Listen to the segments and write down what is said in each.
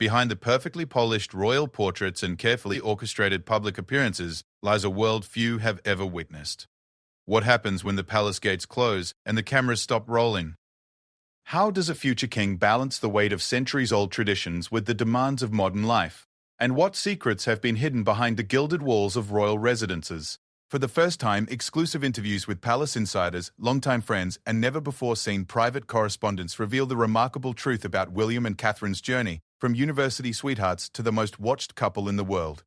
Behind the perfectly polished royal portraits and carefully orchestrated public appearances lies a world few have ever witnessed. What happens when the palace gates close and the cameras stop rolling? How does a future king balance the weight of centuries-old traditions with the demands of modern life? And what secrets have been hidden behind the gilded walls of royal residences? For the first time, exclusive interviews with palace insiders, longtime friends, and never-before-seen private correspondents reveal the remarkable truth about William and Catherine's journey, from university sweethearts to the most watched couple in the world.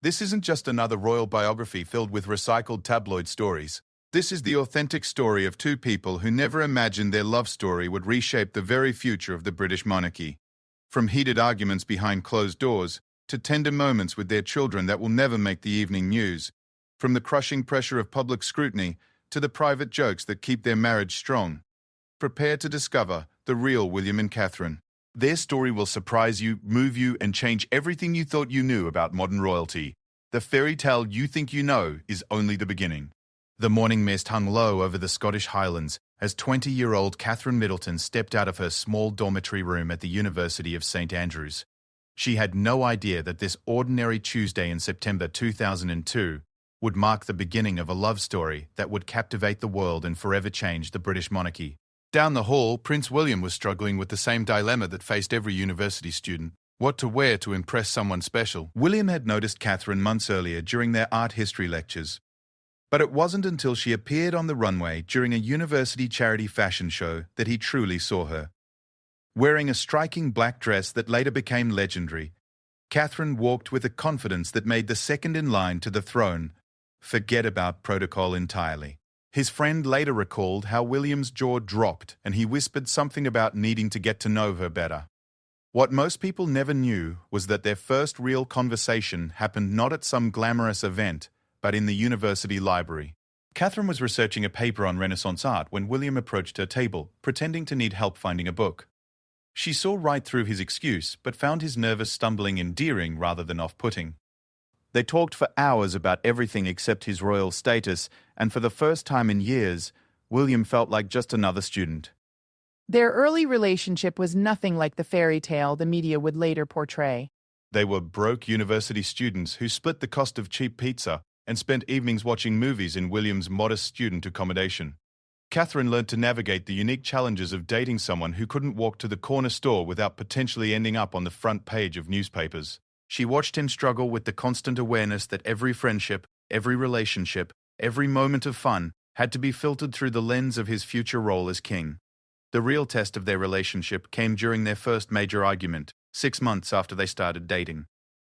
This isn't just another royal biography filled with recycled tabloid stories. This is the authentic story of two people who never imagined their love story would reshape the very future of the British monarchy. From heated arguments behind closed doors, to tender moments with their children that will never make the evening news. From the crushing pressure of public scrutiny to the private jokes that keep their marriage strong. Prepare to discover the real William and Catherine. Their story will surprise you, move you, and change everything you thought you knew about modern royalty. The fairy tale you think you know is only the beginning. The morning mist hung low over the Scottish Highlands as 20-year-old Catherine Middleton stepped out of her small dormitory room at the University of St. Andrews. She had no idea that this ordinary Tuesday in September 2002 would mark the beginning of a love story that would captivate the world and forever change the British monarchy. Down the hall, Prince William was struggling with the same dilemma that faced every university student: what to wear to impress someone special. William had noticed Catherine months earlier during their art history lectures. But it wasn't until she appeared on the runway during a university charity fashion show that he truly saw her. Wearing a striking black dress that later became legendary, Catherine walked with a confidence that made the second in line to the throne forget about protocol entirely. His friend later recalled how William's jaw dropped and he whispered something about needing to get to know her better. What most people never knew was that their first real conversation happened not at some glamorous event, but in the university library. Catherine was researching a paper on Renaissance art when William approached her table, pretending to need help finding a book. She saw right through his excuse, but found his nervous stumbling endearing rather than off-putting. They talked for hours about everything except his royal status, and for the first time in years, William felt like just another student. Their early relationship was nothing like the fairy tale the media would later portray. They were broke university students who split the cost of cheap pizza and spent evenings watching movies in William's modest student accommodation. Catherine learned to navigate the unique challenges of dating someone who couldn't walk to the corner store without potentially ending up on the front page of newspapers. She watched him struggle with the constant awareness that every friendship, every relationship, every moment of fun had to be filtered through the lens of his future role as king. The real test of their relationship came during their first major argument, 6 months after they started dating.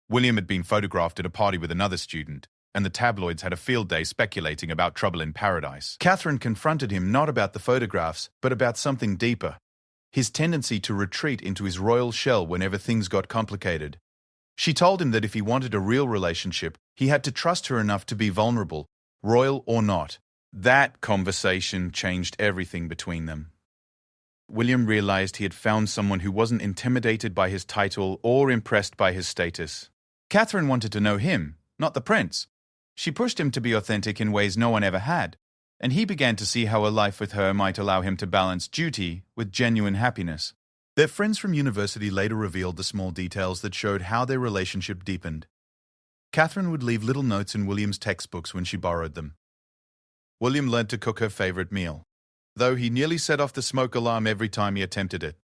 William had been photographed at a party with another student, and the tabloids had a field day speculating about trouble in paradise. Catherine confronted him not about the photographs, but about something deeper: his tendency to retreat into his royal shell whenever things got complicated. She told him that if he wanted a real relationship, he had to trust her enough to be vulnerable, royal or not. That conversation changed everything between them. William realized he had found someone who wasn't intimidated by his title or impressed by his status. Catherine wanted to know him, not the prince. She pushed him to be authentic in ways no one ever had, and he began to see how a life with her might allow him to balance duty with genuine happiness. Their friends from university later revealed the small details that showed how their relationship deepened. Catherine would leave little notes in William's textbooks when she borrowed them. William learned to cook her favorite meal, though he nearly set off the smoke alarm every time he attempted it.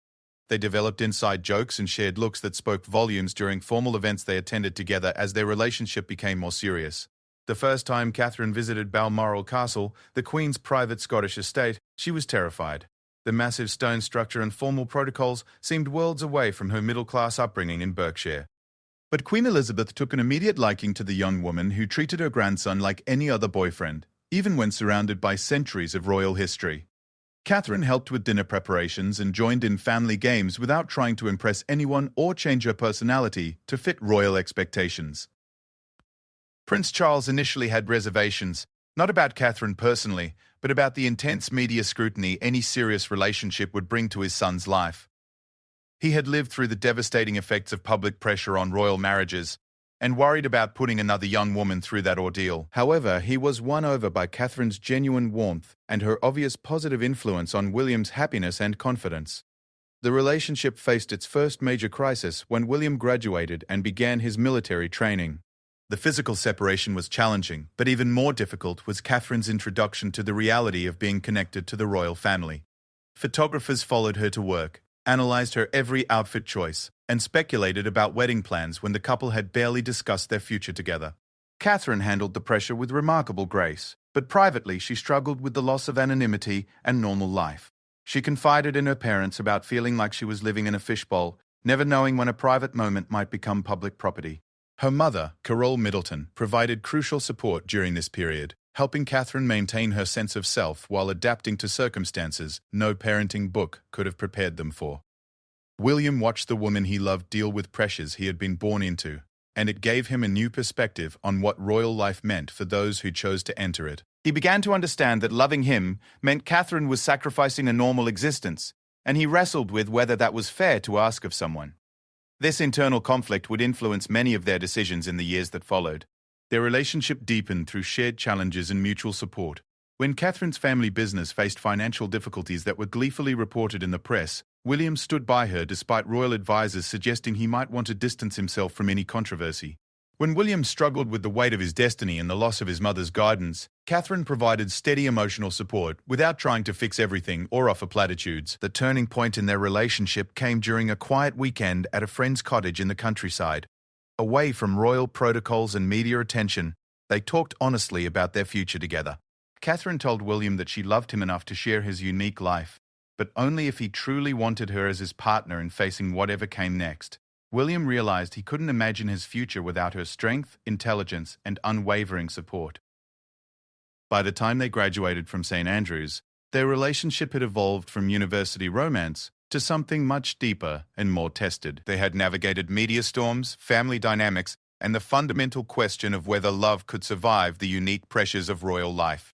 They developed inside jokes and shared looks that spoke volumes during formal events they attended together as their relationship became more serious. The first time Catherine visited Balmoral Castle, the Queen's private Scottish estate, she was terrified. The massive stone structure and formal protocols seemed worlds away from her middle-class upbringing in Berkshire. But Queen Elizabeth took an immediate liking to the young woman who treated her grandson like any other boyfriend, even when surrounded by centuries of royal history. Catherine helped with dinner preparations and joined in family games without trying to impress anyone or change her personality to fit royal expectations. Prince Charles initially had reservations, not about Catherine personally, but about the intense media scrutiny any serious relationship would bring to his son's life. He had lived through the devastating effects of public pressure on royal marriages and worried about putting another young woman through that ordeal. However, he was won over by Catherine's genuine warmth and her obvious positive influence on William's happiness and confidence. The relationship faced its first major crisis when William graduated and began his military training. The physical separation was challenging, but even more difficult was Catherine's introduction to the reality of being connected to the royal family. Photographers followed her to work, analyzed her every outfit choice, and speculated about wedding plans when the couple had barely discussed their future together. Catherine handled the pressure with remarkable grace, but privately she struggled with the loss of anonymity and normal life. She confided in her parents about feeling like she was living in a fishbowl, never knowing when a private moment might become public property. Her mother, Carol Middleton, provided crucial support during this period, helping Catherine maintain her sense of self while adapting to circumstances no parenting book could have prepared them for. William watched the woman he loved deal with pressures he had been born into, and it gave him a new perspective on what royal life meant for those who chose to enter it. He began to understand that loving him meant Catherine was sacrificing a normal existence, and he wrestled with whether that was fair to ask of someone. This internal conflict would influence many of their decisions in the years that followed. Their relationship deepened through shared challenges and mutual support. When Catherine's family business faced financial difficulties that were gleefully reported in the press, William stood by her despite royal advisors suggesting he might want to distance himself from any controversy. When William struggled with the weight of his destiny and the loss of his mother's guidance, Catherine provided steady emotional support without trying to fix everything or offer platitudes. The turning point in their relationship came during a quiet weekend at a friend's cottage in the countryside. Away from royal protocols and media attention, they talked honestly about their future together. Catherine told William that she loved him enough to share his unique life, but only if he truly wanted her as his partner in facing whatever came next. William realized he couldn't imagine his future without her strength, intelligence, and unwavering support. By the time they graduated from St. Andrews, their relationship had evolved from university romance to something much deeper and more tested. They had navigated media storms, family dynamics, and the fundamental question of whether love could survive the unique pressures of royal life.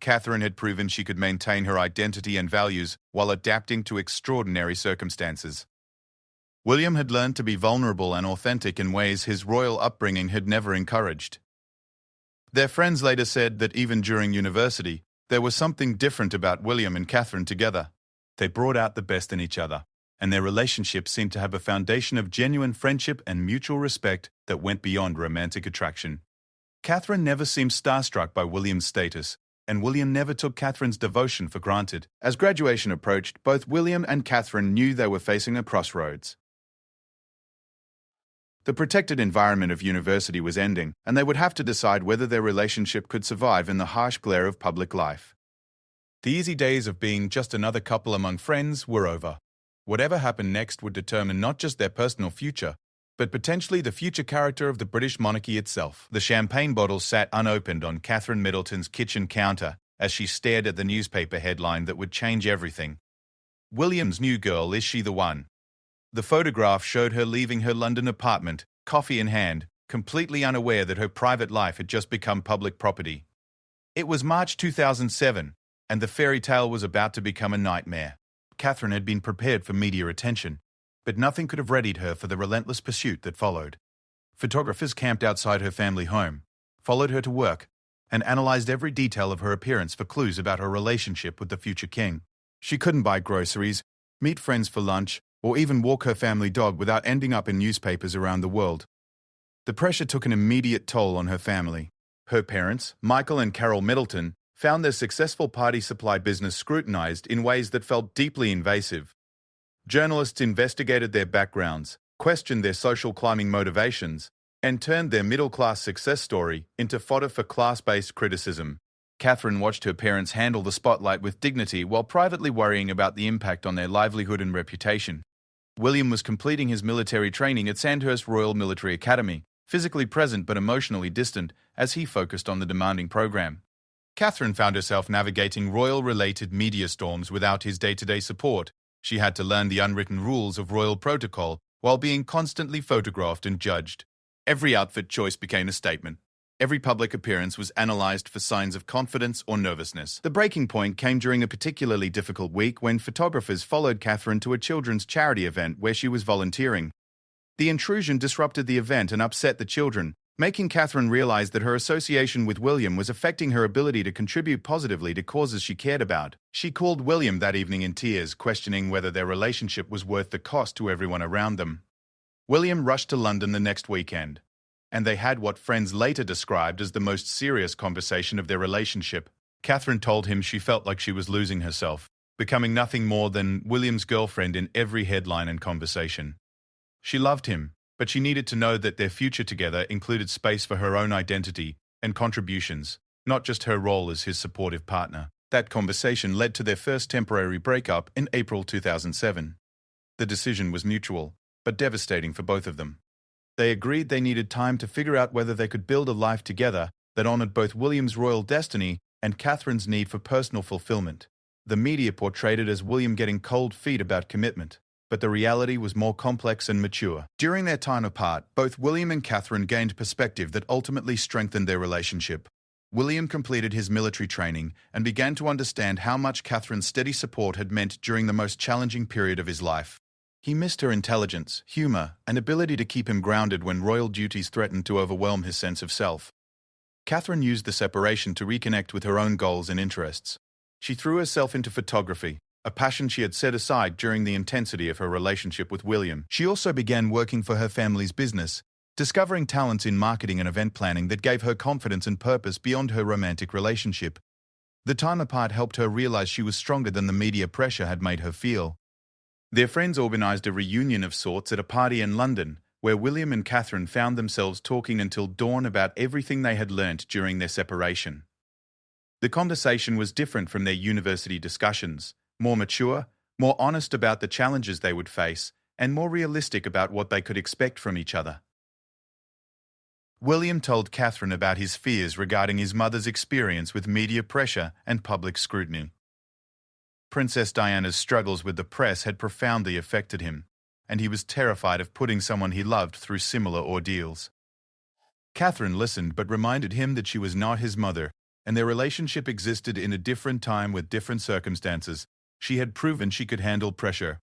Catherine had proven she could maintain her identity and values while adapting to extraordinary circumstances. William had learned to be vulnerable and authentic in ways his royal upbringing had never encouraged. Their friends later said that even during university, there was something different about William and Catherine together. They brought out the best in each other, and their relationship seemed to have a foundation of genuine friendship and mutual respect that went beyond romantic attraction. Catherine never seemed starstruck by William's status, and William never took Catherine's devotion for granted. As graduation approached, both William and Catherine knew they were facing a crossroads. The protected environment of university was ending, and they would have to decide whether their relationship could survive in the harsh glare of public life. The easy days of being just another couple among friends were over. Whatever happened next would determine not just their personal future, but potentially the future character of the British monarchy itself. The champagne bottle sat unopened on Catherine Middleton's kitchen counter as she stared at the newspaper headline that would change everything. William's new girl, is she the one? The photograph showed her leaving her London apartment, coffee in hand, completely unaware that her private life had just become public property. It was March 2007, and the fairy tale was about to become a nightmare. Catherine had been prepared for media attention, but nothing could have readied her for the relentless pursuit that followed. Photographers camped outside her family home, followed her to work, and analyzed every detail of her appearance for clues about her relationship with the future king. She couldn't buy groceries, meet friends for lunch, or even walk her family dog without ending up in newspapers around the world. The pressure took an immediate toll on her family. Her parents, Michael and Carol Middleton, found their successful party supply business scrutinized in ways that felt deeply invasive. Journalists investigated their backgrounds, questioned their social climbing motivations, and turned their middle-class success story into fodder for class-based criticism. Catherine watched her parents handle the spotlight with dignity while privately worrying about the impact on their livelihood and reputation. William was completing his military training at Sandhurst Royal Military Academy, physically present but emotionally distant as he focused on the demanding program. Catherine found herself navigating royal-related media storms without his day-to-day support. She had to learn the unwritten rules of royal protocol while being constantly photographed and judged. Every outfit choice became a statement. Every public appearance was analyzed for signs of confidence or nervousness. The breaking point came during a particularly difficult week when photographers followed Catherine to a children's charity event where she was volunteering. The intrusion disrupted the event and upset the children, making Catherine realize that her association with William was affecting her ability to contribute positively to causes she cared about. She called William that evening in tears, questioning whether their relationship was worth the cost to everyone around them. William rushed to London the next weekend, and they had what friends later described as the most serious conversation of their relationship. Catherine told him she felt like she was losing herself, becoming nothing more than William's girlfriend in every headline and conversation. She loved him, but she needed to know that their future together included space for her own identity and contributions, not just her role as his supportive partner. That conversation led to their first temporary breakup in April 2007. The decision was mutual, but devastating for both of them. They agreed they needed time to figure out whether they could build a life together that honored both William's royal destiny and Catherine's need for personal fulfillment. The media portrayed it as William getting cold feet about commitment, but the reality was more complex and mature. During their time apart, both William and Catherine gained perspective that ultimately strengthened their relationship. William completed his military training and began to understand how much Catherine's steady support had meant during the most challenging period of his life. He missed her intelligence, humor, and ability to keep him grounded when royal duties threatened to overwhelm his sense of self. Catherine used the separation to reconnect with her own goals and interests. She threw herself into photography, a passion she had set aside during the intensity of her relationship with William. She also began working for her family's business, discovering talents in marketing and event planning that gave her confidence and purpose beyond her romantic relationship. The time apart helped her realize she was stronger than the media pressure had made her feel. Their friends organized a reunion of sorts at a party in London, where William and Catherine found themselves talking until dawn about everything they had learnt during their separation. The conversation was different from their university discussions, more mature, more honest about the challenges they would face, and more realistic about what they could expect from each other. William told Catherine about his fears regarding his mother's experience with media pressure and public scrutiny. Princess Diana's struggles with the press had profoundly affected him, and he was terrified of putting someone he loved through similar ordeals. Catherine listened but reminded him that she was not his mother, and their relationship existed in a different time with different circumstances. She had proven she could handle pressure.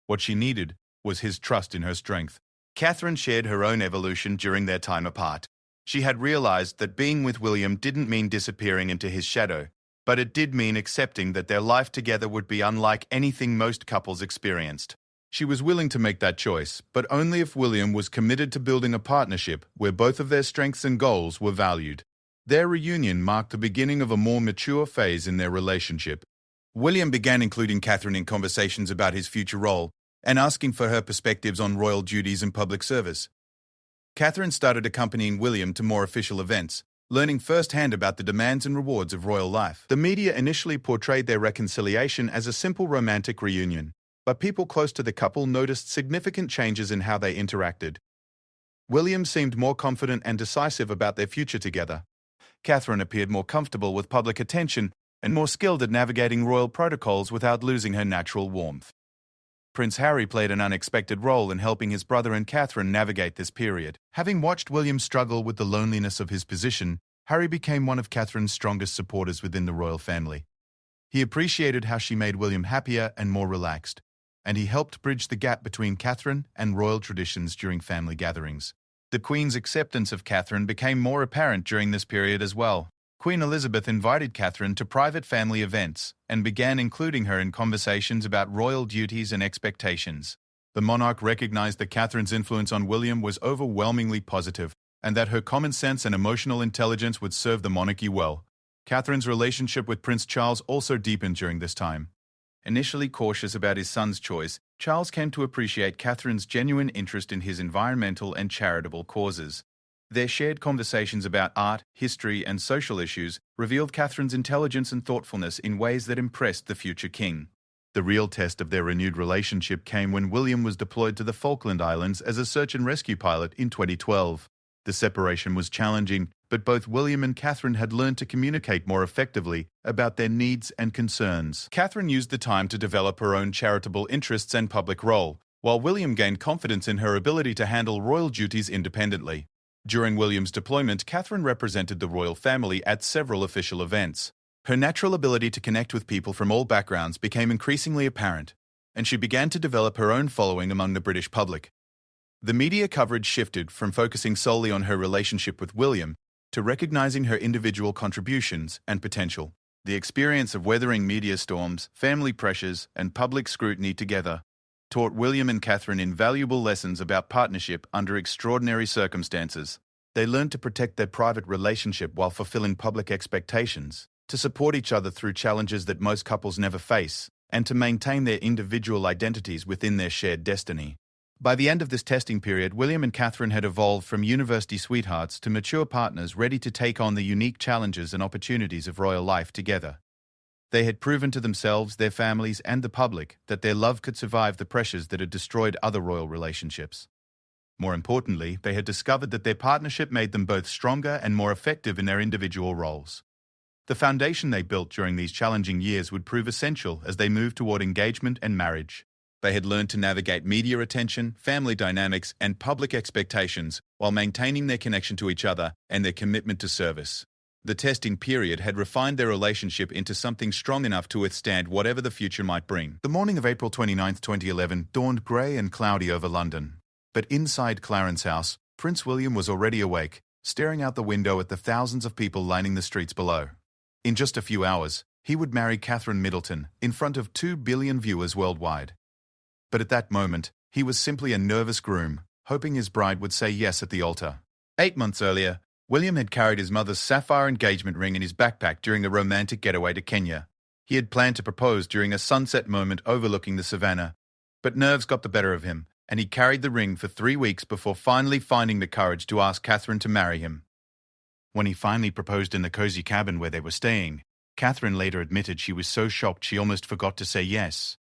What she needed was his trust in her strength. Catherine shared her own evolution during their time apart. She had realized that being with William didn't mean disappearing into his shadow, but it did mean accepting that their life together would be unlike anything most couples experienced. She was willing to make that choice, but only if William was committed to building a partnership where both of their strengths and goals were valued. Their reunion marked the beginning of a more mature phase in their relationship. William began including Catherine in conversations about his future role and asking for her perspectives on royal duties and public service. Catherine started accompanying William to more official events, learning firsthand about the demands and rewards of royal life. The media initially portrayed their reconciliation as a simple romantic reunion, but people close to the couple noticed significant changes in how they interacted. William seemed more confident and decisive about their future together. Catherine appeared more comfortable with public attention and more skilled at navigating royal protocols without losing her natural warmth. Prince Harry played an unexpected role in helping his brother and Catherine navigate this period. Having watched William struggle with the loneliness of his position, Harry became one of Catherine's strongest supporters within the royal family. He appreciated how she made William happier and more relaxed, and he helped bridge the gap between Catherine and royal traditions during family gatherings. The Queen's acceptance of Catherine became more apparent during this period as well. Queen Elizabeth invited Catherine to private family events and began including her in conversations about royal duties and expectations. The monarch recognized that Catherine's influence on William was overwhelmingly positive, and that her common sense and emotional intelligence would serve the monarchy well. Catherine's relationship with Prince Charles also deepened during this time. Initially cautious about his son's choice, Charles came to appreciate Catherine's genuine interest in his environmental and charitable causes. Their shared conversations about art, history, and social issues revealed Catherine's intelligence and thoughtfulness in ways that impressed the future king. The real test of their renewed relationship came when William was deployed to the Falkland Islands as a search and rescue pilot in 2012. The separation was challenging, but both William and Catherine had learned to communicate more effectively about their needs and concerns. Catherine used the time to develop her own charitable interests and public role, while William gained confidence in her ability to handle royal duties independently. During William's deployment, Catherine represented the royal family at several official events. Her natural ability to connect with people from all backgrounds became increasingly apparent, and she began to develop her own following among the British public. The media coverage shifted from focusing solely on her relationship with William to recognizing her individual contributions and potential. The experience of weathering media storms, family pressures, and public scrutiny together taught William and Catherine invaluable lessons about partnership under extraordinary circumstances. They learned to protect their private relationship while fulfilling public expectations, to support each other through challenges that most couples never face, and to maintain their individual identities within their shared destiny. By the end of this testing period, William and Catherine had evolved from university sweethearts to mature partners ready to take on the unique challenges and opportunities of royal life together. They had proven to themselves, their families, and the public that their love could survive the pressures that had destroyed other royal relationships. More importantly, they had discovered that their partnership made them both stronger and more effective in their individual roles. The foundation they built during these challenging years would prove essential as they moved toward engagement and marriage. They had learned to navigate media attention, family dynamics, and public expectations while maintaining their connection to each other and their commitment to service. The testing period had refined their relationship into something strong enough to withstand whatever the future might bring. The morning of April 29, 2011 dawned grey and cloudy over London. But inside Clarence's house, Prince William was already awake, staring out the window at the thousands of people lining the streets below. In just a few hours, he would marry Catherine Middleton in front of 2 billion viewers worldwide. But at that moment, he was simply a nervous groom, hoping his bride would say yes at the altar. 8 months earlier, William had carried his mother's sapphire engagement ring in his backpack during a romantic getaway to Kenya. He had planned to propose during a sunset moment overlooking the savannah, but nerves got the better of him, and he carried the ring for 3 weeks before finally finding the courage to ask Catherine to marry him. When he finally proposed in the cozy cabin where they were staying, Catherine later admitted she was so shocked she almost forgot to say yes.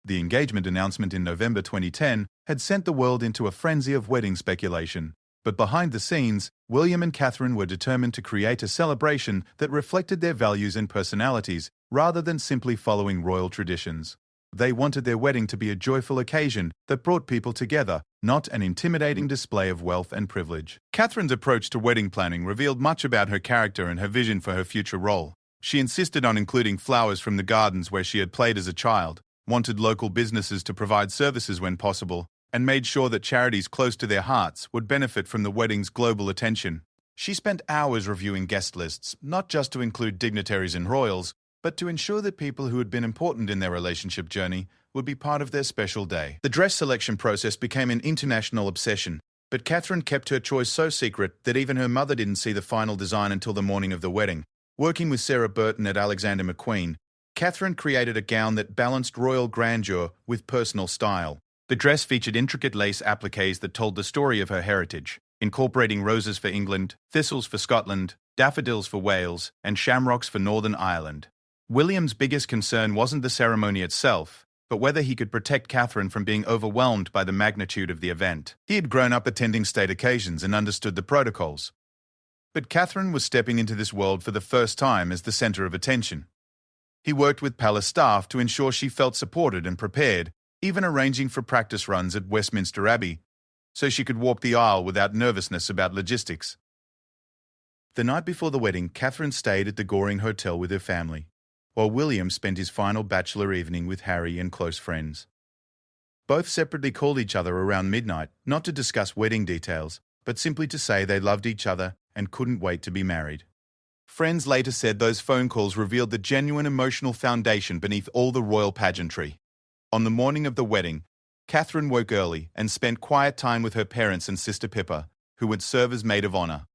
The engagement announcement in November 2010 had sent the world into a frenzy of wedding speculation. But behind the scenes, William and Catherine were determined to create a celebration that reflected their values and personalities, rather than simply following royal traditions. They wanted their wedding to be a joyful occasion that brought people together, not an intimidating display of wealth and privilege. Catherine's approach to wedding planning revealed much about her character and her vision for her future role. She insisted on including flowers from the gardens where she had played as a child, wanted local businesses to provide services when possible, and made sure that charities close to their hearts would benefit from the wedding's global attention. She spent hours reviewing guest lists, not just to include dignitaries and royals, but to ensure that people who had been important in their relationship journey would be part of their special day. The dress selection process became an international obsession, but Catherine kept her choice so secret that even her mother didn't see the final design until the morning of the wedding. Working with Sarah Burton at Alexander McQueen, Catherine created a gown that balanced royal grandeur with personal style. The dress featured intricate lace appliques that told the story of her heritage, incorporating roses for England, thistles for Scotland, daffodils for Wales, and shamrocks for Northern Ireland. William's biggest concern wasn't the ceremony itself, but whether he could protect Catherine from being overwhelmed by the magnitude of the event. He had grown up attending state occasions and understood the protocols. But Catherine was stepping into this world for the first time as the center of attention. He worked with palace staff to ensure she felt supported and prepared, even arranging for practice runs at Westminster Abbey, so she could walk the aisle without nervousness about logistics. The night before the wedding, Catherine stayed at the Goring Hotel with her family, while William spent his final bachelor evening with Harry and close friends. Both separately called each other around midnight, not to discuss wedding details, but simply to say they loved each other and couldn't wait to be married. Friends later said those phone calls revealed the genuine emotional foundation beneath all the royal pageantry. On the morning of the wedding, Catherine woke early and spent quiet time with her parents and sister Pippa, who would serve as maid of honor.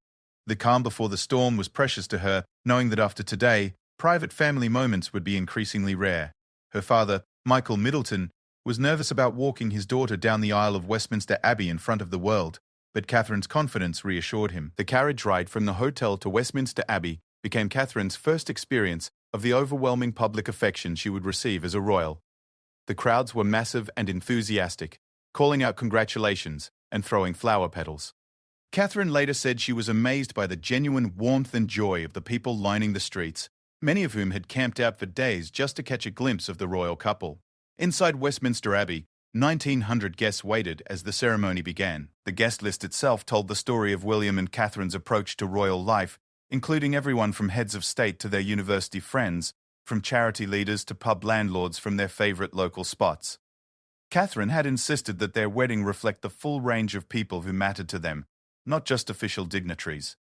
The calm before the storm was precious to her, knowing that after today, private family moments would be increasingly rare. Her father, Michael Middleton, was nervous about walking his daughter down the aisle of Westminster Abbey in front of the world, but Catherine's confidence reassured him. The carriage ride from the hotel to Westminster Abbey became Catherine's first experience of the overwhelming public affection she would receive as a royal. The crowds were massive and enthusiastic, calling out congratulations and throwing flower petals. Catherine later said she was amazed by the genuine warmth and joy of the people lining the streets, many of whom had camped out for days just to catch a glimpse of the royal couple. Inside Westminster Abbey, 1,900 guests waited as the ceremony began. The guest list itself told the story of William and Catherine's approach to royal life, including everyone from heads of state to their university friends, from charity leaders to pub landlords from their favorite local spots. Catherine had insisted that their wedding reflect the full range of people who mattered to them, not just official dignitaries.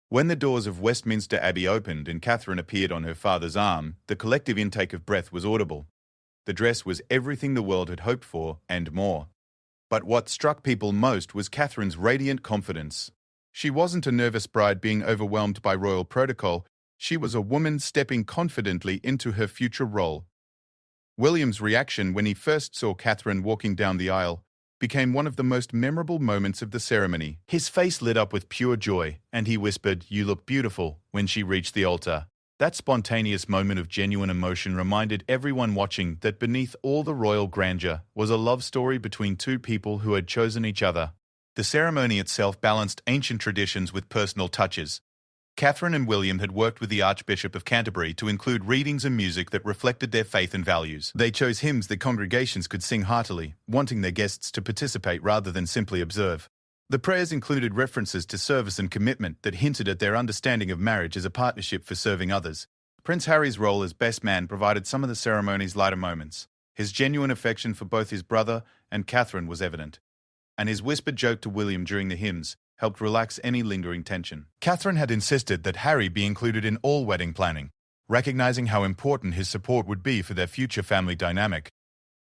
When the doors of Westminster Abbey opened and Catherine appeared on her father's arm, the collective intake of breath was audible. The dress was everything the world had hoped for and more. But what struck people most was Catherine's radiant confidence. She wasn't a nervous bride being overwhelmed by royal protocol. She was a woman stepping confidently into her future role. William's reaction when he first saw Catherine walking down the aisle became one of the most memorable moments of the ceremony. His face lit up with pure joy, and he whispered, "You look beautiful," when she reached the altar. That spontaneous moment of genuine emotion reminded everyone watching that beneath all the royal grandeur was a love story between two people who had chosen each other. The ceremony itself balanced ancient traditions with personal touches. Catherine and William had worked with the Archbishop of Canterbury to include readings and music that reflected their faith and values. They chose hymns that congregations could sing heartily, wanting their guests to participate rather than simply observe. The prayers included references to service and commitment that hinted at their understanding of marriage as a partnership for serving others. Prince Harry's role as best man provided some of the ceremony's lighter moments. His genuine affection for both his brother and Catherine was evident, and his whispered joke to William during the hymns helped relax any lingering tension. Catherine had insisted that Harry be included in all wedding planning, recognizing how important his support would be for their future family dynamic.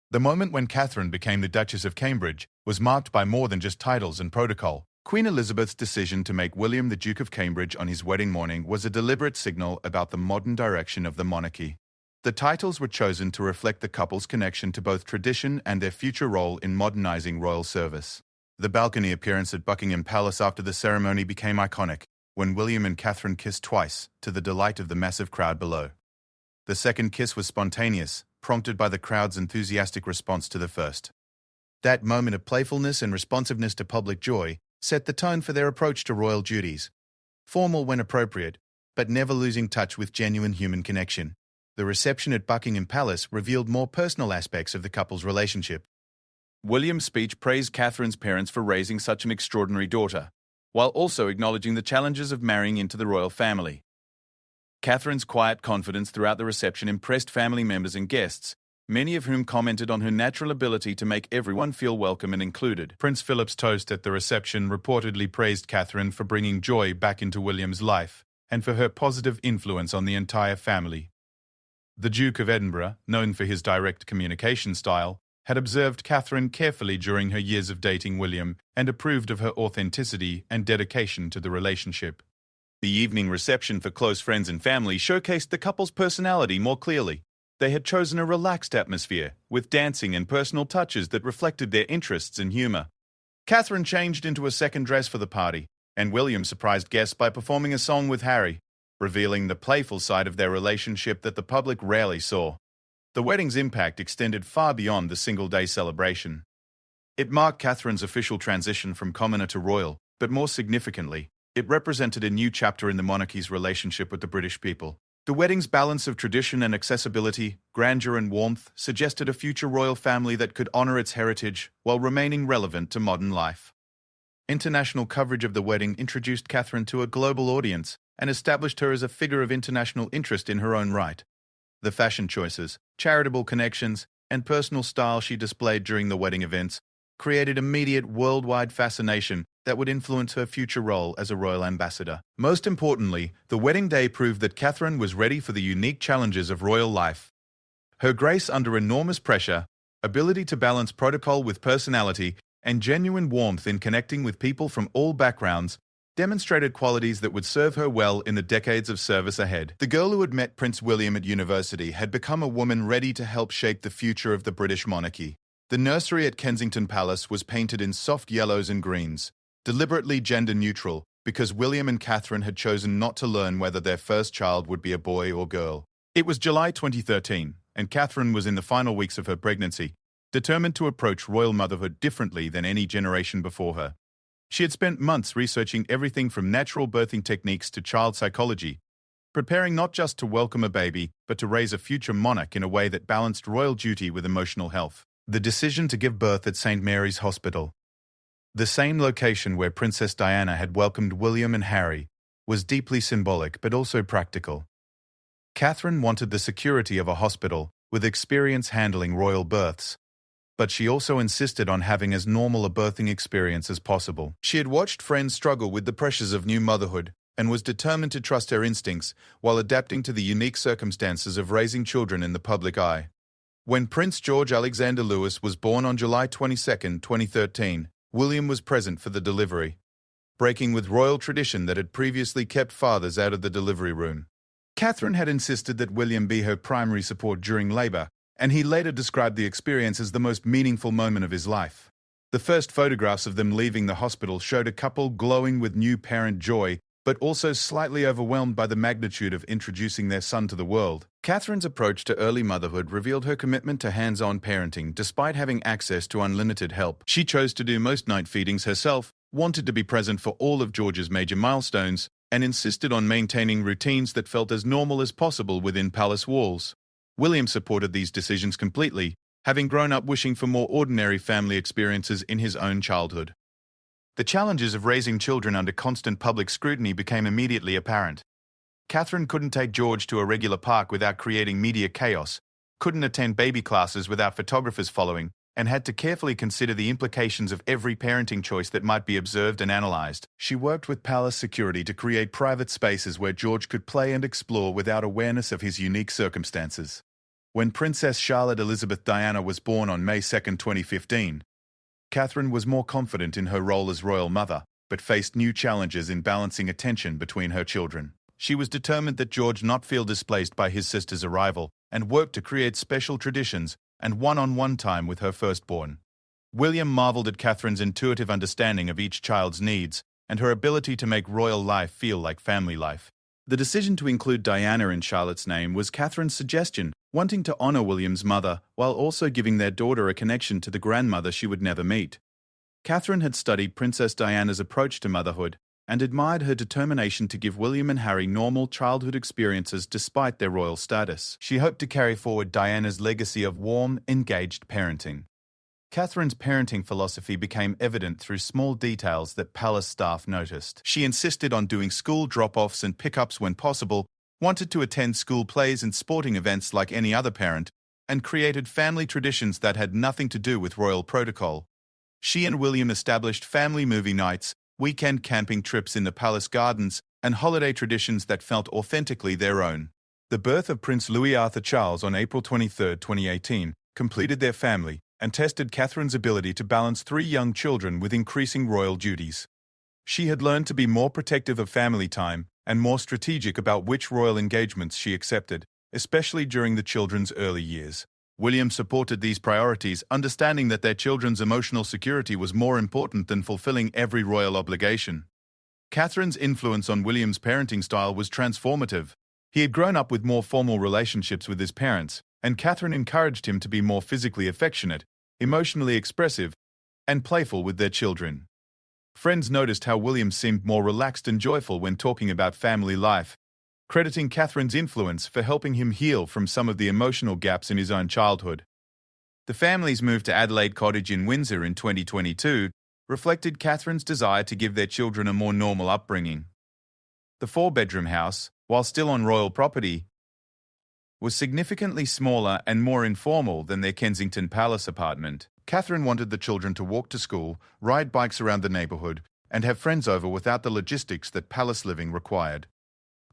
The moment when Catherine became the Duchess of Cambridge was marked by more than just titles and protocol. Queen Elizabeth's decision to make William the Duke of Cambridge on his wedding morning was a deliberate signal about the modern direction of the monarchy. The titles were chosen to reflect the couple's connection to both tradition and their future role in modernizing royal service. The balcony appearance at Buckingham Palace after the ceremony became iconic, when William and Catherine kissed twice, to the delight of the massive crowd below. The second kiss was spontaneous, prompted by the crowd's enthusiastic response to the first. That moment of playfulness and responsiveness to public joy set the tone for their approach to royal duties. Formal when appropriate, but never losing touch with genuine human connection. The reception at Buckingham Palace revealed more personal aspects of the couple's relationship. William's speech praised Catherine's parents for raising such an extraordinary daughter, while also acknowledging the challenges of marrying into the royal family. Catherine's quiet confidence throughout the reception impressed family members and guests, many of whom commented on her natural ability to make everyone feel welcome and included. Prince Philip's toast at the reception reportedly praised Catherine for bringing joy back into William's life and for her positive influence on the entire family. The Duke of Edinburgh, known for his direct communication style, had observed Catherine carefully during her years of dating William and approved of her authenticity and dedication to the relationship. The evening reception for close friends and family showcased the couple's personality more clearly. They had chosen a relaxed atmosphere, with dancing and personal touches that reflected their interests and humor. Catherine changed into a second dress for the party, and William surprised guests by performing a song with Harry, revealing the playful side of their relationship that the public rarely saw. The wedding's impact extended far beyond the single-day celebration. It marked Catherine's official transition from commoner to royal, but more significantly, it represented a new chapter in the monarchy's relationship with the British people. The wedding's balance of tradition and accessibility, grandeur and warmth, suggested a future royal family that could honor its heritage while remaining relevant to modern life. International coverage of the wedding introduced Catherine to a global audience and established her as a figure of international interest in her own right. The fashion choices, charitable connections, and personal style she displayed during the wedding events created immediate worldwide fascination that would influence her future role as a royal ambassador. Most importantly, the wedding day proved that Catherine was ready for the unique challenges of royal life. Her grace under enormous pressure, ability to balance protocol with personality, and genuine warmth in connecting with people from all backgrounds demonstrated qualities that would serve her well in the decades of service ahead. The girl who had met Prince William at university had become a woman ready to help shape the future of the British monarchy. The nursery at Kensington Palace was painted in soft yellows and greens, deliberately gender-neutral, because William and Catherine had chosen not to learn whether their first child would be a boy or girl. It was July 2013, and Catherine was in the final weeks of her pregnancy, determined to approach royal motherhood differently than any generation before her. She had spent months researching everything from natural birthing techniques to child psychology, preparing not just to welcome a baby, but to raise a future monarch in a way that balanced royal duty with emotional health. The decision to give birth at St. Mary's Hospital, the same location where Princess Diana had welcomed William and Harry, was deeply symbolic but also practical. Catherine wanted the security of a hospital with experience handling royal births, but she also insisted on having as normal a birthing experience as possible. She had watched friends struggle with the pressures of new motherhood and was determined to trust her instincts while adapting to the unique circumstances of raising children in the public eye. When Prince George Alexander Louis was born on July 22, 2013, William was present for the delivery, breaking with royal tradition that had previously kept fathers out of the delivery room. Catherine had insisted that William be her primary support during labor, and he later described the experience as the most meaningful moment of his life. The first photographs of them leaving the hospital showed a couple glowing with new parent joy, but also slightly overwhelmed by the magnitude of introducing their son to the world. Catherine's approach to early motherhood revealed her commitment to hands-on parenting despite having access to unlimited help. She chose to do most night feedings herself, wanted to be present for all of George's major milestones, and insisted on maintaining routines that felt as normal as possible within palace walls. William supported these decisions completely, having grown up wishing for more ordinary family experiences in his own childhood. The challenges of raising children under constant public scrutiny became immediately apparent. Catherine couldn't take George to a regular park without creating media chaos, couldn't attend baby classes without photographers following, and had to carefully consider the implications of every parenting choice that might be observed and analyzed. She worked with palace security to create private spaces where George could play and explore without awareness of his unique circumstances. When Princess Charlotte Elizabeth Diana was born on May 2, 2015, Catherine was more confident in her role as royal mother, but faced new challenges in balancing attention between her children. She was determined that George not feel displaced by his sister's arrival and worked to create special traditions and one-on-one time with her firstborn. William marveled at Catherine's intuitive understanding of each child's needs and her ability to make royal life feel like family life. The decision to include Diana in Charlotte's name was Catherine's suggestion, wanting to honor William's mother while also giving their daughter a connection to the grandmother she would never meet. Catherine had studied Princess Diana's approach to motherhood and admired her determination to give William and Harry normal childhood experiences despite their royal status. She hoped to carry forward Diana's legacy of warm, engaged parenting. Catherine's parenting philosophy became evident through small details that palace staff noticed. She insisted on doing school drop-offs and pick-ups when possible, wanted to attend school plays and sporting events like any other parent, and created family traditions that had nothing to do with royal protocol. She and William established family movie nights, weekend camping trips in the palace gardens, and holiday traditions that felt authentically their own. The birth of Prince Louis Arthur Charles on April 23, 2018, completed their family and tested Catherine's ability to balance 3 young children with increasing royal duties. She had learned to be more protective of family time and more strategic about which royal engagements she accepted, especially during the children's early years. William supported these priorities, understanding that their children's emotional security was more important than fulfilling every royal obligation. Catherine's influence on William's parenting style was transformative. He had grown up with more formal relationships with his parents, and Catherine encouraged him to be more physically affectionate, emotionally expressive, and playful with their children. Friends noticed how William seemed more relaxed and joyful when talking about family life, crediting Catherine's influence for helping him heal from some of the emotional gaps in his own childhood. The family's move to Adelaide Cottage in Windsor in 2022 reflected Catherine's desire to give their children a more normal upbringing. The 4-bedroom house, while still on royal property, was significantly smaller and more informal than their Kensington Palace apartment. Catherine wanted the children to walk to school, ride bikes around the neighbourhood, and have friends over without the logistics that palace living required.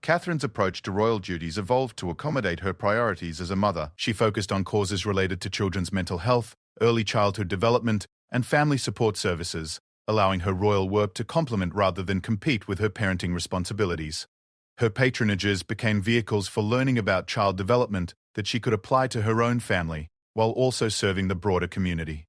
Catherine's approach to royal duties evolved to accommodate her priorities as a mother. She focused on causes related to children's mental health, early childhood development, and family support services, allowing her royal work to complement rather than compete with her parenting responsibilities. Her patronages became vehicles for learning about child development that she could apply to her own family, while also serving the broader community.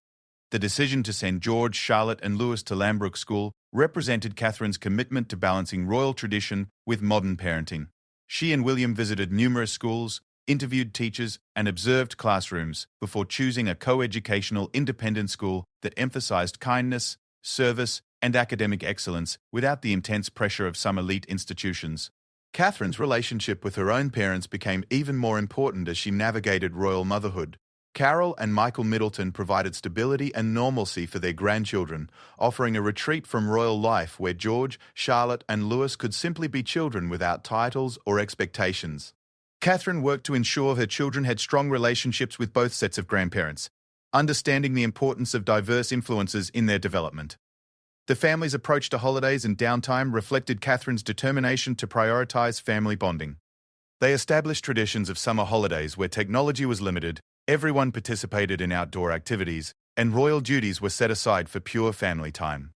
The decision to send George, Charlotte, and Louis to Lambrook School represented Catherine's commitment to balancing royal tradition with modern parenting. She and William visited numerous schools, interviewed teachers, and observed classrooms before choosing a co-educational independent school that emphasized kindness, service, and academic excellence without the intense pressure of some elite institutions. Catherine's relationship with her own parents became even more important as she navigated royal motherhood. Carol and Michael Middleton provided stability and normalcy for their grandchildren, offering a retreat from royal life where George, Charlotte, and Louis could simply be children without titles or expectations. Catherine worked to ensure her children had strong relationships with both sets of grandparents, understanding the importance of diverse influences in their development. The family's approach to holidays and downtime reflected Catherine's determination to prioritize family bonding. They established traditions of summer holidays where technology was limited, everyone participated in outdoor activities, and royal duties were set aside for pure family time.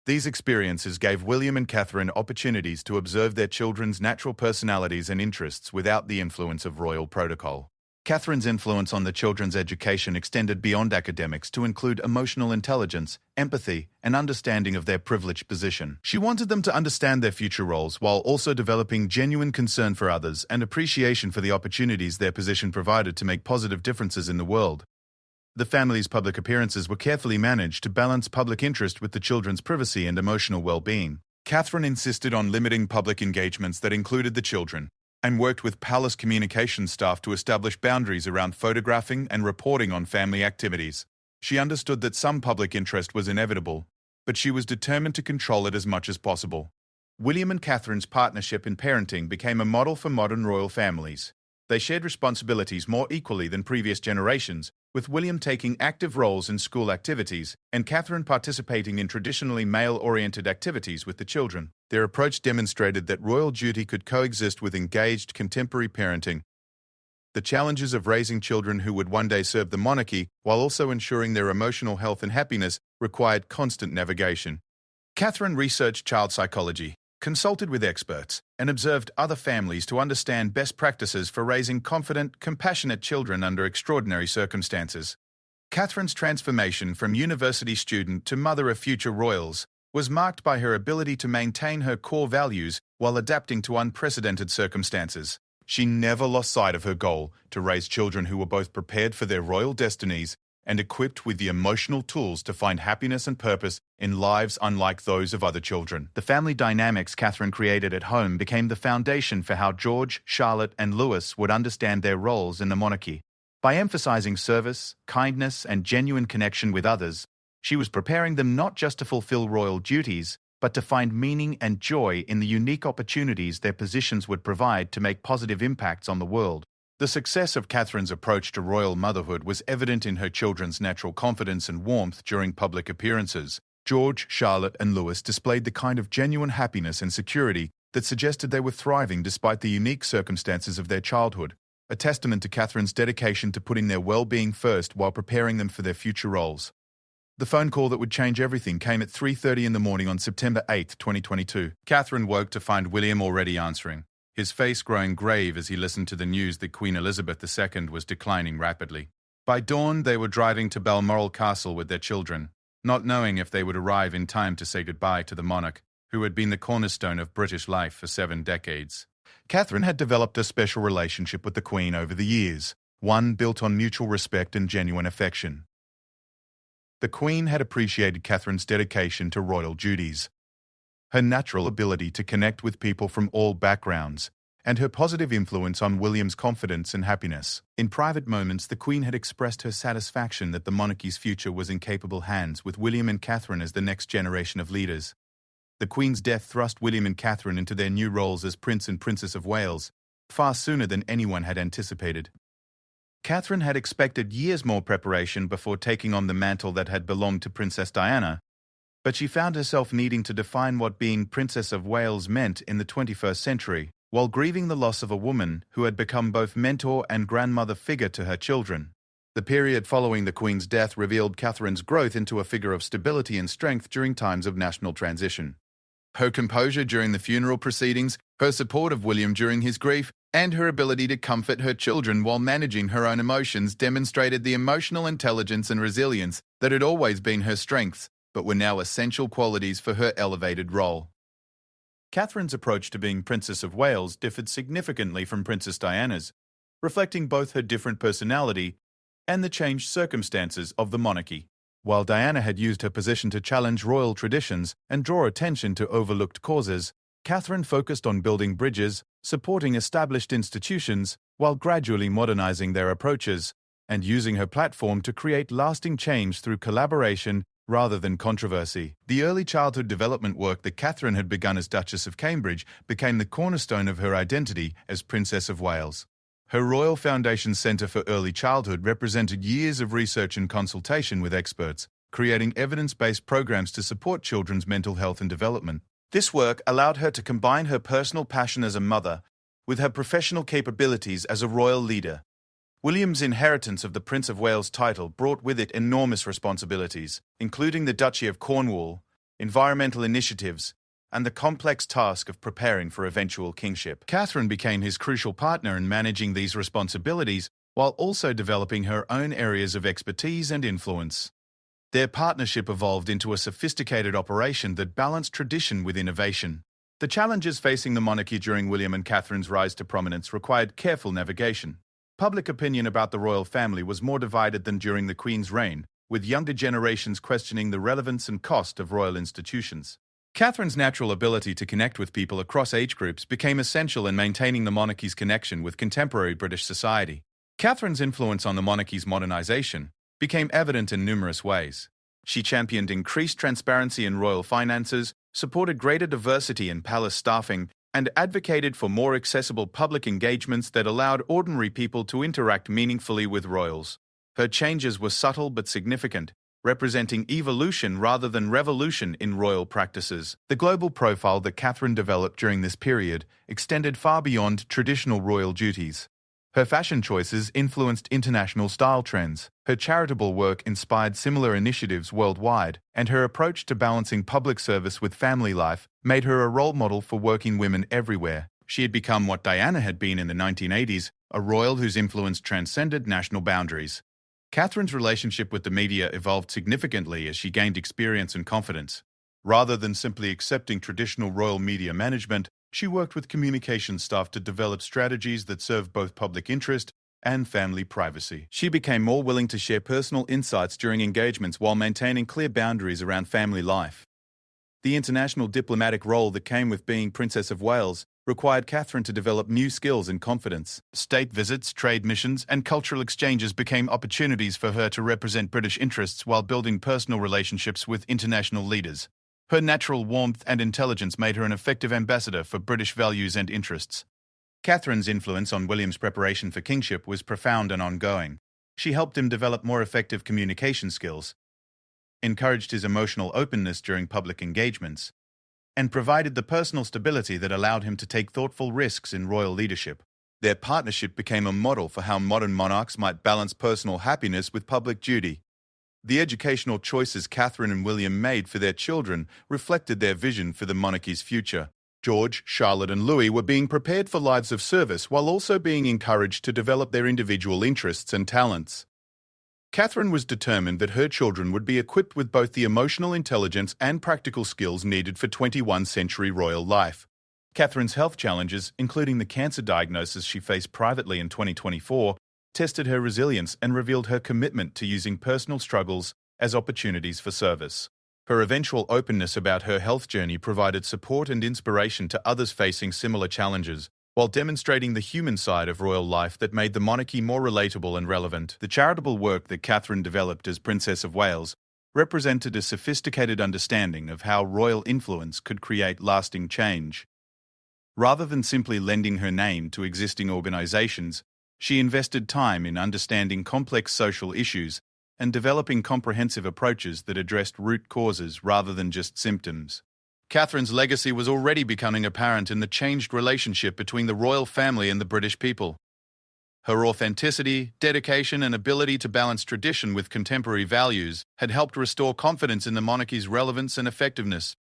These experiences gave William and Catherine opportunities to observe their children's natural personalities and interests without the influence of royal protocol. Catherine's influence on the children's education extended beyond academics to include emotional intelligence, empathy, and understanding of their privileged position. She wanted them to understand their future roles while also developing genuine concern for others and appreciation for the opportunities their position provided to make positive differences in the world. The family's public appearances were carefully managed to balance public interest with the children's privacy and emotional well-being. Catherine insisted on limiting public engagements that included the children, and worked with palace communications staff to establish boundaries around photographing and reporting on family activities. She understood that some public interest was inevitable, but she was determined to control it as much as possible. William and Catherine's partnership in parenting became a model for modern royal families. They shared responsibilities more equally than previous generations, with William taking active roles in school activities and Catherine participating in traditionally male-oriented activities with the children. Their approach demonstrated that royal duty could coexist with engaged contemporary parenting. The challenges of raising children who would one day serve the monarchy while also ensuring their emotional health and happiness required constant navigation. Catherine researched child psychology, consulted with experts, and observed other families to understand best practices for raising confident, compassionate children under extraordinary circumstances. Catherine's transformation from university student to mother of future royals was marked by her ability to maintain her core values while adapting to unprecedented circumstances. She never lost sight of her goal to raise children who were both prepared for their royal destinies and equipped with the emotional tools to find happiness and purpose in lives unlike those of other children. The family dynamics Catherine created at home became the foundation for how George, Charlotte, and Louis would understand their roles in the monarchy. By emphasizing service, kindness, and genuine connection with others, she was preparing them not just to fulfill royal duties, but to find meaning and joy in the unique opportunities their positions would provide to make positive impacts on the world. The success of Catherine's approach to royal motherhood was evident in her children's natural confidence and warmth during public appearances. George, Charlotte, and Louis displayed the kind of genuine happiness and security that suggested they were thriving despite the unique circumstances of their childhood, a testament to Catherine's dedication to putting their well-being first while preparing them for their future roles. The phone call that would change everything came at 3:30 in the morning on September 8, 2022. Catherine woke to find William already answering, his face growing grave as he listened to the news that Queen Elizabeth II was declining rapidly. By dawn, they were driving to Balmoral Castle with their children, not knowing if they would arrive in time to say goodbye to the monarch, who had been the cornerstone of British life for 7 decades. Catherine had developed a special relationship with the Queen over the years, one built on mutual respect and genuine affection. The Queen had appreciated Catherine's dedication to royal duties, her natural ability to connect with people from all backgrounds, and her positive influence on William's confidence and happiness. In private moments, the Queen had expressed her satisfaction that the monarchy's future was in capable hands, with William and Catherine as the next generation of leaders. The Queen's death thrust William and Catherine into their new roles as Prince and Princess of Wales, far sooner than anyone had anticipated. Catherine had expected years more preparation before taking on the mantle that had belonged to Princess Diana, but she found herself needing to define what being Princess of Wales meant in the 21st century, while grieving the loss of a woman who had become both mentor and grandmother figure to her children. The period following the Queen's death revealed Catherine's growth into a figure of stability and strength during times of national transition. Her composure during the funeral proceedings, her support of William during his grief, and her ability to comfort her children while managing her own emotions demonstrated the emotional intelligence and resilience that had always been her strengths, but were now essential qualities for her elevated role. Catherine's approach to being Princess of Wales differed significantly from Princess Diana's, reflecting both her different personality and the changed circumstances of the monarchy. While Diana had used her position to challenge royal traditions and draw attention to overlooked causes, Catherine focused on building bridges, supporting established institutions, while gradually modernizing their approaches, and using her platform to create lasting change through collaboration rather than controversy. The early childhood development work that Catherine had begun as Duchess of Cambridge became the cornerstone of her identity as Princess of Wales. Her Royal Foundation Centre for Early Childhood represented years of research and consultation with experts, creating evidence-based programs to support children's mental health and development. This work allowed her to combine her personal passion as a mother with her professional capabilities as a royal leader. William's inheritance of the Prince of Wales title brought with it enormous responsibilities, including the Duchy of Cornwall, environmental initiatives, and the complex task of preparing for eventual kingship. Catherine became his crucial partner in managing these responsibilities while also developing her own areas of expertise and influence. Their partnership evolved into a sophisticated operation that balanced tradition with innovation. The challenges facing the monarchy during William and Catherine's rise to prominence required careful navigation. Public opinion about the royal family was more divided than during the Queen's reign, with younger generations questioning the relevance and cost of royal institutions. Catherine's natural ability to connect with people across age groups became essential in maintaining the monarchy's connection with contemporary British society. Catherine's influence on the monarchy's modernization became evident in numerous ways. She championed increased transparency in royal finances, supported greater diversity in palace staffing, and advocated for more accessible public engagements that allowed ordinary people to interact meaningfully with royals. Her changes were subtle but significant, representing evolution rather than revolution in royal practices. The global profile that Catherine developed during this period extended far beyond traditional royal duties. Her fashion choices influenced international style trends, her charitable work inspired similar initiatives worldwide, and her approach to balancing public service with family life made her a role model for working women everywhere. She had become what Diana had been in the 1980s, a royal whose influence transcended national boundaries. Catherine's relationship with the media evolved significantly as she gained experience and confidence. Rather than simply accepting traditional royal media management, she worked with communications staff to develop strategies that served both public interest and family privacy. She became more willing to share personal insights during engagements while maintaining clear boundaries around family life. The international diplomatic role that came with being Princess of Wales required Catherine to develop new skills and confidence. State visits, trade missions, and cultural exchanges became opportunities for her to represent British interests while building personal relationships with international leaders. Her natural warmth and intelligence made her an effective ambassador for British values and interests. Catherine's influence on William's preparation for kingship was profound and ongoing. She helped him develop more effective communication skills, encouraged his emotional openness during public engagements, and provided the personal stability that allowed him to take thoughtful risks in royal leadership. Their partnership became a model for how modern monarchs might balance personal happiness with public duty. The educational choices Catherine and William made for their children reflected their vision for the monarchy's future. George, Charlotte, and Louis were being prepared for lives of service while also being encouraged to develop their individual interests and talents. Catherine was determined that her children would be equipped with both the emotional intelligence and practical skills needed for 21st century royal life. Catherine's health challenges, including the cancer diagnosis she faced privately in 2024, tested her resilience and revealed her commitment to using personal struggles as opportunities for service. Her eventual openness about her health journey provided support and inspiration to others facing similar challenges, while demonstrating the human side of royal life that made the monarchy more relatable and relevant. The charitable work that Catherine developed as Princess of Wales represented a sophisticated understanding of how royal influence could create lasting change. Rather than simply lending her name to existing organizations, she invested time in understanding complex social issues and developing comprehensive approaches that addressed root causes rather than just symptoms. Catherine's legacy was already becoming apparent in the changed relationship between the royal family and the British people. Her authenticity, dedication, and ability to balance tradition with contemporary values had helped restore confidence in the monarchy's relevance and effectiveness.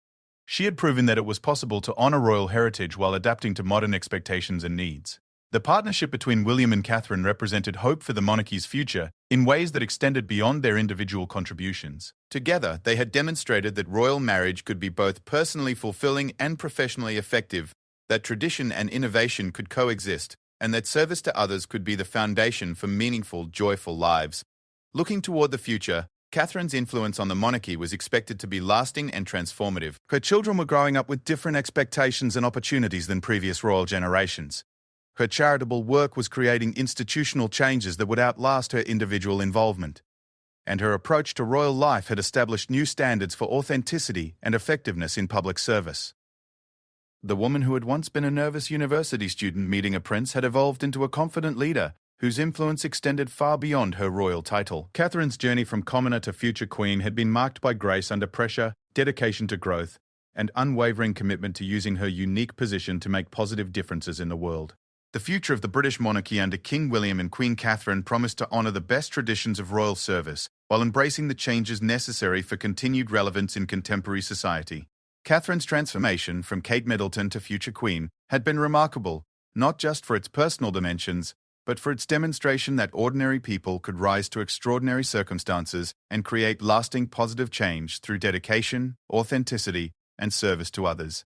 She had proven that it was possible to honor royal heritage while adapting to modern expectations and needs. The partnership between William and Catherine represented hope for the monarchy's future in ways that extended beyond their individual contributions. Together, they had demonstrated that royal marriage could be both personally fulfilling and professionally effective, that tradition and innovation could coexist, and that service to others could be the foundation for meaningful, joyful lives. Looking toward the future, Catherine's influence on the monarchy was expected to be lasting and transformative. Her children were growing up with different expectations and opportunities than previous royal generations. Her charitable work was creating institutional changes that would outlast her individual involvement. And her approach to royal life had established new standards for authenticity and effectiveness in public service. The woman who had once been a nervous university student meeting a prince had evolved into a confident leader whose influence extended far beyond her royal title. Catherine's journey from commoner to future queen had been marked by grace under pressure, dedication to growth, and unwavering commitment to using her unique position to make positive differences in the world. The future of the British monarchy under King William and Queen Catherine promised to honour the best traditions of royal service while embracing the changes necessary for continued relevance in contemporary society. Catherine's transformation from Kate Middleton to future queen had been remarkable, not just for its personal dimensions, but for its demonstration that ordinary people could rise to extraordinary circumstances and create lasting positive change through dedication, authenticity, and service to others.